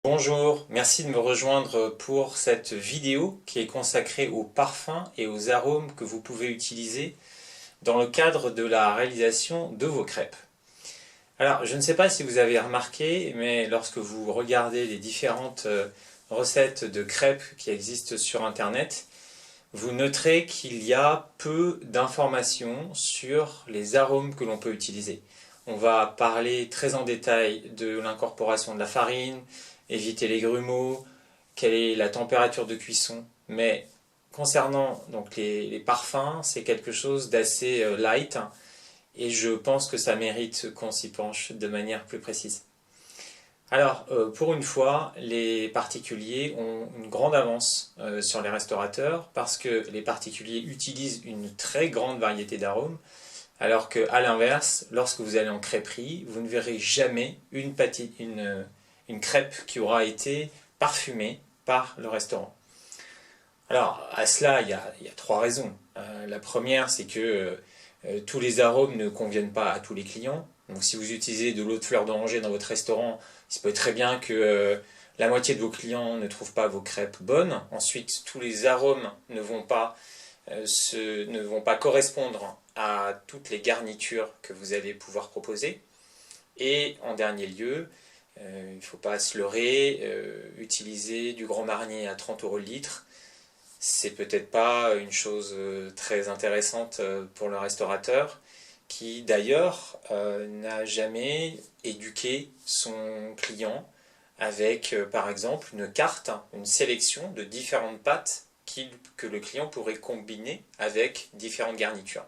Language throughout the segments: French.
Bonjour, merci de me rejoindre pour cette vidéo qui est consacrée aux parfums et aux arômes que vous pouvez utiliser dans le cadre de la réalisation de vos crêpes. Alors, je ne sais pas si vous avez remarqué, mais lorsque vous regardez les différentes recettes de crêpes qui existent sur Internet, vous noterez qu'il y a peu d'informations sur les arômes que l'on peut utiliser. On va parler très en détail de l'incorporation de la farine, éviter les grumeaux, quelle est la température de cuisson. Mais concernant donc les parfums, c'est quelque chose d'assez light et je pense que ça mérite qu'on s'y penche de manière plus précise. Alors, pour une fois, les particuliers ont une grande avance sur les restaurateurs parce que les particuliers utilisent une très grande variété d'arômes, alors qu'à l'inverse, lorsque vous allez en crêperie, vous ne verrez jamais une crêpe qui aura été parfumée par le restaurant. Alors, à cela, il y a trois raisons. La première, c'est que tous les arômes ne conviennent pas à tous les clients. Donc si vous utilisez de l'eau de fleur d'oranger dans votre restaurant, il se peut très bien que la moitié de vos clients ne trouvent pas vos crêpes bonnes. Ensuite, tous les arômes ne vont pas correspondre à toutes les garnitures que vous allez pouvoir proposer. Et en dernier lieu, il ne faut pas se leurrer, utiliser du Grand Marnier à 30 € le litre, c'est peut-être pas une chose très intéressante pour le restaurateur, qui d'ailleurs n'a jamais éduqué son client avec par exemple une carte, une sélection de différentes pâtes que le client pourrait combiner avec différentes garnitures.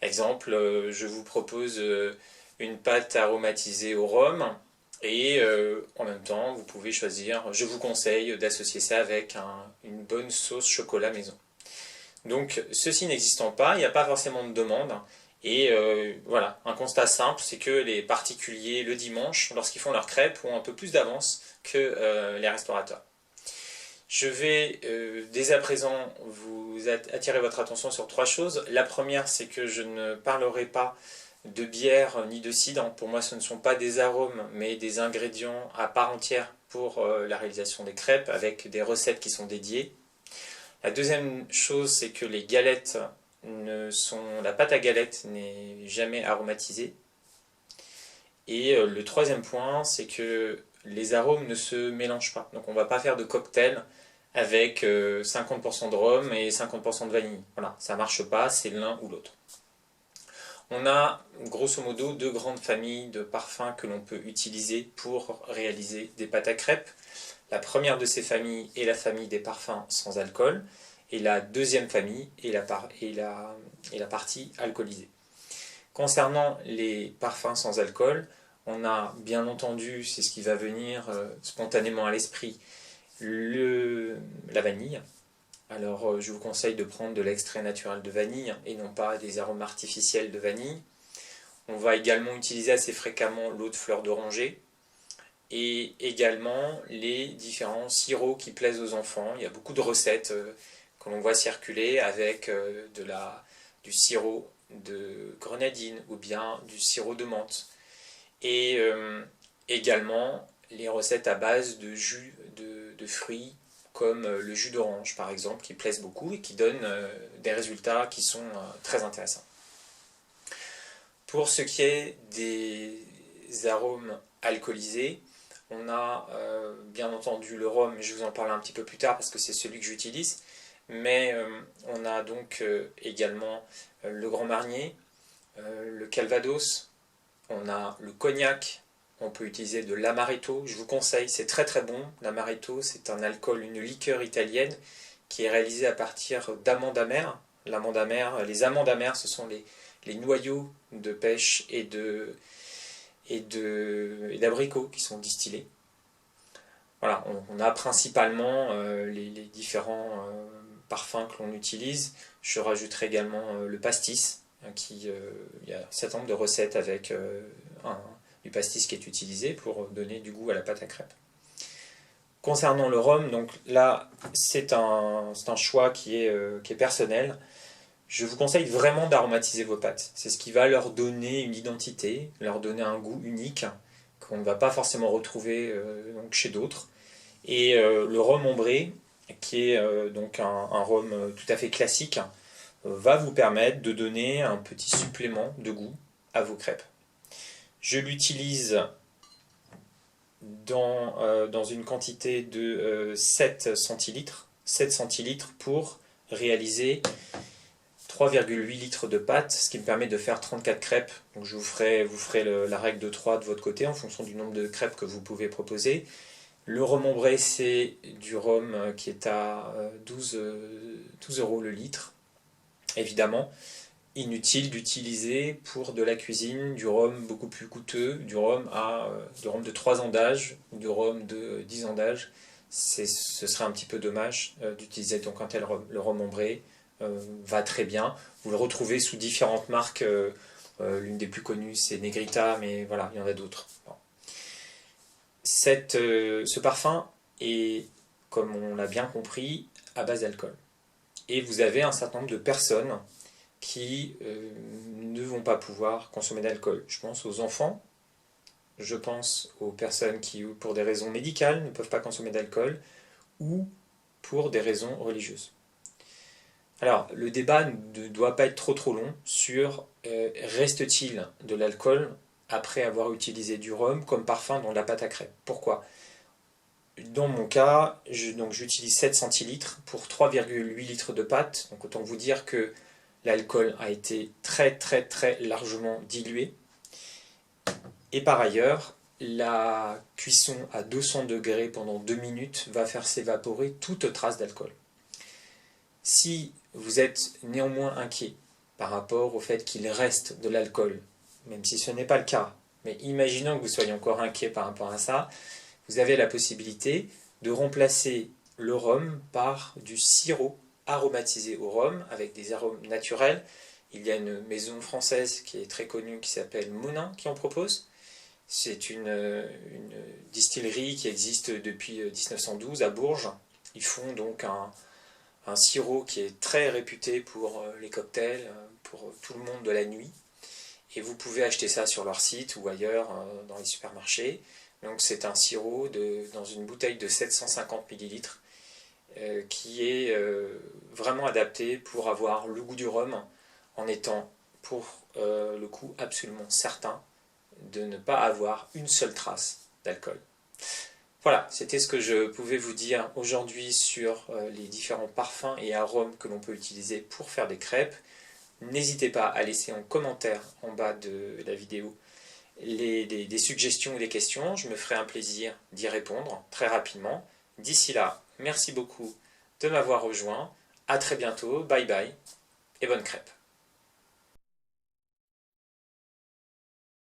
Exemple, je vous propose une pâte aromatisée au rhum et en même temps vous pouvez choisir, je vous conseille d'associer ça avec une bonne sauce chocolat maison. Donc ceci n'existant pas, il n'y a pas forcément de demande. Et voilà, un constat simple, c'est que les particuliers le dimanche, lorsqu'ils font leurs crêpes, ont un peu plus d'avance que les restaurateurs. Je vais dès à présent vous attirer votre attention sur trois choses. La première, c'est que je ne parlerai pas de bière ni de cidre. Pour moi, ce ne sont pas des arômes, mais des ingrédients à part entière pour la réalisation des crêpes, avec des recettes qui sont dédiées. La deuxième chose, c'est que les galettes la pâte à galettes n'est jamais aromatisée. Et le troisième point, c'est que les arômes ne se mélangent pas. Donc on ne va pas faire de cocktail avec 50% de rhum et 50% de vanille. Voilà, ça ne marche pas, c'est l'un ou l'autre. On a grosso modo deux grandes familles de parfums que l'on peut utiliser pour réaliser des pâtes à crêpes. La première de ces familles est la famille des parfums sans alcool, et la deuxième famille est la partie alcoolisée. Concernant les parfums sans alcool, on a bien entendu, c'est ce qui va venir spontanément à l'esprit, la vanille. Alors je vous conseille de prendre de l'extrait naturel de vanille et non pas des arômes artificiels de vanille. On va également utiliser assez fréquemment l'eau de fleur d'oranger et également les différents sirops qui plaisent aux enfants. Il y a beaucoup de recettes que l'on voit circuler avec du sirop de grenadine ou bien du sirop de menthe. Et également les recettes à base de jus de fruits comme le jus d'orange par exemple, qui plaisent beaucoup et qui donnent des résultats qui sont très intéressants. Pour ce qui est des arômes alcoolisés, on a bien entendu le rhum, je vous en parle un petit peu plus tard parce que c'est celui que j'utilise, mais on a donc également le Grand Marnier, le Calvados, on a le cognac, on peut utiliser de l'amaretto, je vous conseille, c'est très très bon. L'amaretto, c'est un alcool, une liqueur italienne qui est réalisée à partir d'amandes amères. Les amandes amères, ce sont les noyaux de pêche et d'abricots qui sont distillés. Voilà, on a principalement les différents parfums que l'on utilise. Je rajouterai également le pastis, il y a un certain nombre de recettes avec du pastis qui est utilisé pour donner du goût à la pâte à crêpes. Concernant le rhum, donc là c'est un choix qui est personnel. Je vous conseille vraiment d'aromatiser vos pâtes. C'est ce qui va leur donner une identité, leur donner un goût unique qu'on ne va pas forcément retrouver donc chez d'autres. Et le rhum ombré, qui est donc un rhum tout à fait classique, va vous permettre de donner un petit supplément de goût à vos crêpes. Je l'utilise dans une quantité de 7 centilitres. 7 centilitres pour réaliser 3,8 litres de pâte, ce qui me permet de faire 34 crêpes. Donc vous ferez la règle de 3 de votre côté en fonction du nombre de crêpes que vous pouvez proposer. Le rhum ombré, c'est du rhum qui est à 12 € le litre. Évidemment, inutile d'utiliser pour de la cuisine du rhum beaucoup plus coûteux, du rhum de 3 ans d'âge ou du rhum de 10 ans d'âge. Ce serait un petit peu dommage d'utiliser donc un tel rhum. Le rhum ombré va très bien. Vous le retrouvez sous différentes marques. L'une des plus connues, c'est Negrita, mais voilà, il y en a d'autres. Bon. Ce parfum est, comme on l'a bien compris, à base d'alcool. Et vous avez un certain nombre de personnes qui ne vont pas pouvoir consommer d'alcool. Je pense aux enfants, je pense aux personnes qui, pour des raisons médicales, ne peuvent pas consommer d'alcool, ou pour des raisons religieuses. Alors, le débat ne doit pas être trop long sur reste-t-il de l'alcool après avoir utilisé du rhum comme parfum dans la pâte à crêpes. Pourquoi? Dans mon cas, j'utilise 7 centilitres pour 3,8 litres de pâte. Donc autant vous dire que l'alcool a été très largement dilué. Et par ailleurs, la cuisson à 200 degrés pendant 2 minutes va faire s'évaporer toute trace d'alcool. Si vous êtes néanmoins inquiet par rapport au fait qu'il reste de l'alcool, même si ce n'est pas le cas, mais imaginons que vous soyez encore inquiet par rapport à ça, vous avez la possibilité de remplacer le rhum par du sirop aromatisé au rhum avec des arômes naturels. Il y a une maison française qui est très connue qui s'appelle Monin qui en propose. C'est une distillerie qui existe depuis 1912 à Bourges. Ils font donc un sirop qui est très réputé pour les cocktails, pour tout le monde de la nuit. Et vous pouvez acheter ça sur leur site ou ailleurs dans les supermarchés. Donc c'est un sirop dans une bouteille de 750 ml qui est vraiment adapté pour avoir le goût du rhum en étant pour le coup absolument certain de ne pas avoir une seule trace d'alcool. Voilà, c'était ce que je pouvais vous dire aujourd'hui sur les différents parfums et arômes que l'on peut utiliser pour faire des crêpes. N'hésitez pas à laisser en commentaire en bas de la vidéo des suggestions ou des questions. Je me ferai un plaisir d'y répondre très rapidement. D'ici là, merci beaucoup de m'avoir rejoint. À très bientôt, bye bye et bonne crêpe.